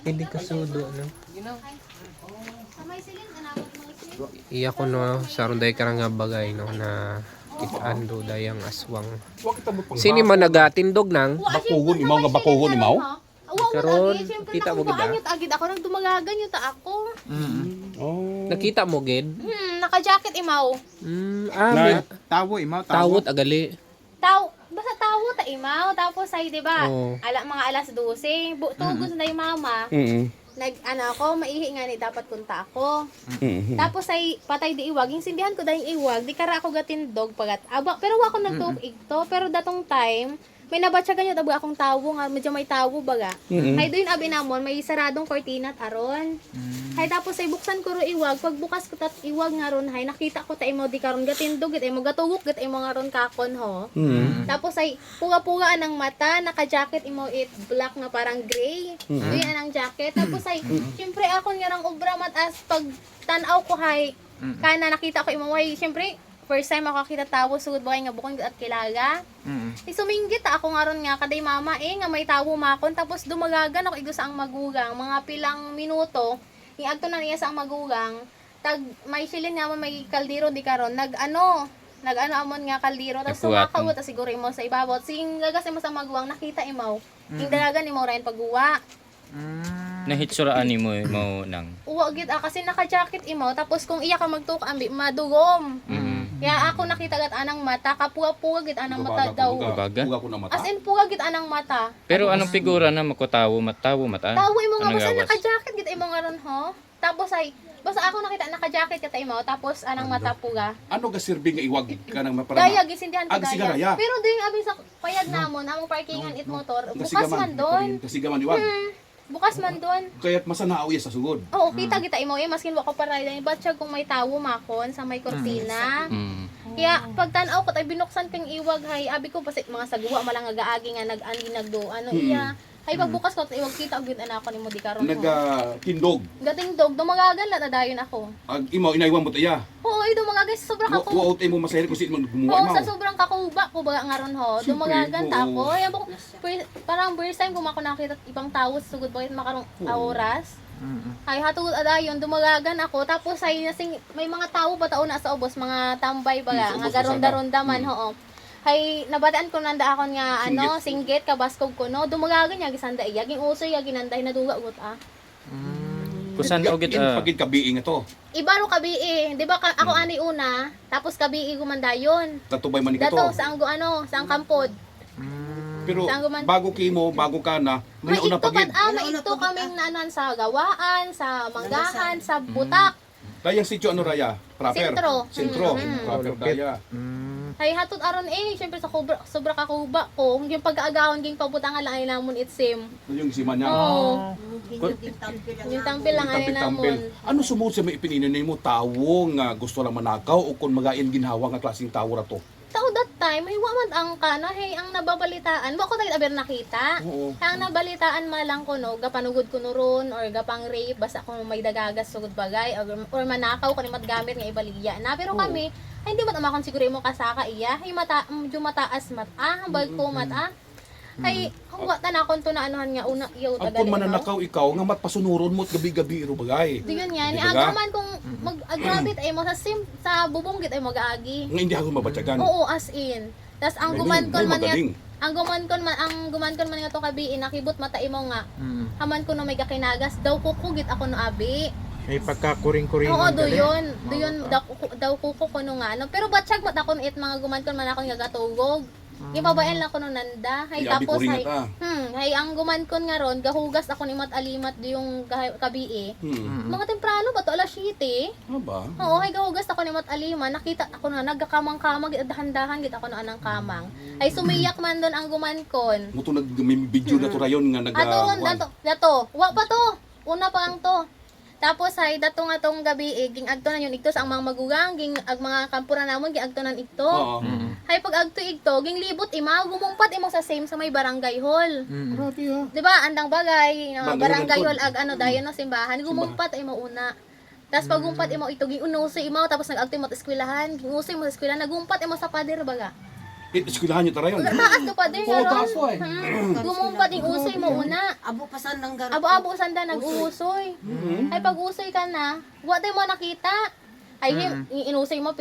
Hindi ka sudo, no? Samay silin, anawag mga silin. Iya ko no, sarong day karang nga bagay, no, na kitaan do dayang aswang. Wa kita mo pang. Sini man nagatindog nang? Bakugon, imaw nga bakugon, imaw? Karon, Siyempre kita mo gid, nakubaan yun agid ako nang dumagagan yun ta ako. Oh. Nakita mo gid? Naka-jacket imaw. May Tawo, imaw, tawot agali. Basta tawo ta imaw. Tapos ay, di ba? Oo. Mga alas 12. Tugos na yung mama. Ako, maihi nga ni dapat kunta ako. Tapos ay patay di iwag. Yung sindihan ko dahil iwag. Di kara ako gatindog pagat. Pero ako nagtuog igto. Pero datong time, may nabatsagan yun tabi akong tawo nga. Medyo may tawo baga. Ay doon abi namon, may saradong kortina at aron. Hay tapos ay buksan ko ro iwag. Pag bukas ko tat iwag nga ron, hay nakita ko ta imo di karon gatindog git imo gatugok git imo nga ron kakon ho. Tapos ay puga-pugaan ang mata, naka-jacket imo it black nga parang gray. Doon ang jacket. Tapos ay syempre ako nga rang obra matas pag tan-aw ko hay kana nakita ko imo way syempre first time ako kita tawo sugod ba nga bukon at kilaga. Suminggit ako nga ron nga kaday mama nga may tawo makon tapos dumagagan ako igo sa ang magugang mga pilang minuto. Yung agto na niya sa ang magugang, tag may silin nga may kaldero di karon, nag-ano amon nga kaldero, tapos sumakawot, siguro imo sa ibabaw, sing gagas mo sa magugang, nakita imaw, yung dalagan imo rain pagguwa. Nahitsuraan mo nang. Uwa gid kasi naka-jacket imaw, tapos kung iya ka magtuk ambi madugom. Kaya ako nakita gat anang mata, kapuga-puga gid anang mata daw. Puga ko na mata. As in puga gid anang mata. Pero anong figura na makutawo, mata? Tawo imo nga basta naka-jacket gid imo nga ron ho. Tapos ay basta ako nakita naka-jacket ka imo tapos anang mata puga. Ano ga silbi nga iwag ka nang maparama? Daya gisindihan ko sigaraya. Pero din abi sa payag namon among parkingan it motor. Bukas man doon. Kasigaman iwag. Bukas man doon. Kaya't masanaaw ya sa sugod. Oo, kita kita imo maskin wa ko para dai batsyag kung may tawo makon sa may kortina. Kaya pag tan-aw ko tay binuksan kang iwag hay abi ko basta mga sagwa malang agaagi nga nag-andi nagdo ano iya. Hay pagbukas ko iwag kita og gyud anak ko nimo di karon. Tindog. Gating dog dumagagan la dayon ako. Ag imaw inaywan mo taya. Oo, dumagagan sa sobrang ako. Wa mo masahir ko si mo gumawa Oo, imaw. sa sobrang kakuba ko baga nga ron ho. Dumagagan ta ako. Yan po, parang first time ko mako nakita ibang tao sa sugod bakit makarong oras. Ay hatugod adayon dumagagan ako tapos ay nasing may mga tao ba taon na sa ubos mga tambay baga nga garonda-ronda man ho. Hay nabataan ko nanda akon nga singgit kabaskog ko no dumagagan nya gisanda iya ging uso ya ginanday na duga gut Kusan og git pagid kabiing ito. Iba ro kabii, di ba ako ani una, tapos kabii gumandayon. Tatubay man ito. Dato sa ang sa ang kampod. Pero bago kimo, bago ka na, may una pagid. May ito kaming naanan sa gawaan, sa manggahan, sa butak. Dayang sityo ano raya? Proper. Sentro. Proper daya. Hay hatod aron syempre sa sobra kakuba ko, yung pag-aagawon ging pabutangan lang ay namon itsim. Yung sima niya. Oo. Yung tampil lang ay namon. Ano sumud sa may ipinino nimo tawo nga gusto lang manakaw o kun magain ginhawa nga klaseng tawo ra to? Tao that time, ay wamad ang kana, hey, ang nababalitaan, wa ko tayo aber nakita. Ang nabalitaan malang ko no, gapanugod ko no ron, or gapang rape, basta kung may dagagas sugod bagay, or manakaw ko ni matgamit nga ibaligya na. Pero kami, ay hindi mat amakon siguro mo kasaka iya, ay medyo mataas hambal ko ay kung wata na akong to na anuhan nga una yaw tagal. Kung mananakaw ikaw nga matpasunuron mo at gabi-gabi iro bagay. Diyon yan, ni agaman kung mag-agrabit ay mo sa bubong git ay mag-aagi. Nga hindi ako mabatyagan. Oo, as in. Tas ang gumankon man nga to kabiin nakibot mata imo nga. Haman ko no may gakinagas daw kukugit ako no abi. May pagkakuring-kuring. Oo, doyon daw kuko ko no nga. Pero batsyag mat ako it mga gumankon man ako nga gatugog. Gibabayan lang ko no nanda. Hay tapos hay ang gumankon nga ron gahugas ako ni mat alimat yung kabii. Mga temprano ba to alas 7? Ba? Oo, hay gahugas ako ni mat alima. Nakita ako na nagkakamang-kamang gid dahan-dahan gid ako no anang kamang. Ay sumiyak man don ang gumankon. Muto may video na to rayon nga dato. Wa pa to. Una pa ang to. Tapos hay dato nga tong gabi ging agto na yun igto sa ang mga magugang ging ag mga kampura namon ging agto nan igto. Hay pag agto igto ging libot ima gumumpat imo sa same sa may barangay hall. Grabe ha. Di ba andang bagay barangay hall ag dayon no simbahan gumumpat imo una. Tas pagumpat imo ito ging unuso imo tapos nag-agto imo sa eskwelahan ging uso imo sa eskwelahan nagumpat imo sa pader baga. Eskwelahan niyo tara yun. Taas ko pa din, Oo, taas to eh. Gumumpat yung usoy mo una. Abo pa saan ng garo. Abo-abo sanda nag-uusoy. Ay pag usoy ka na, wa tayo mo nakita. Ay inusoy mo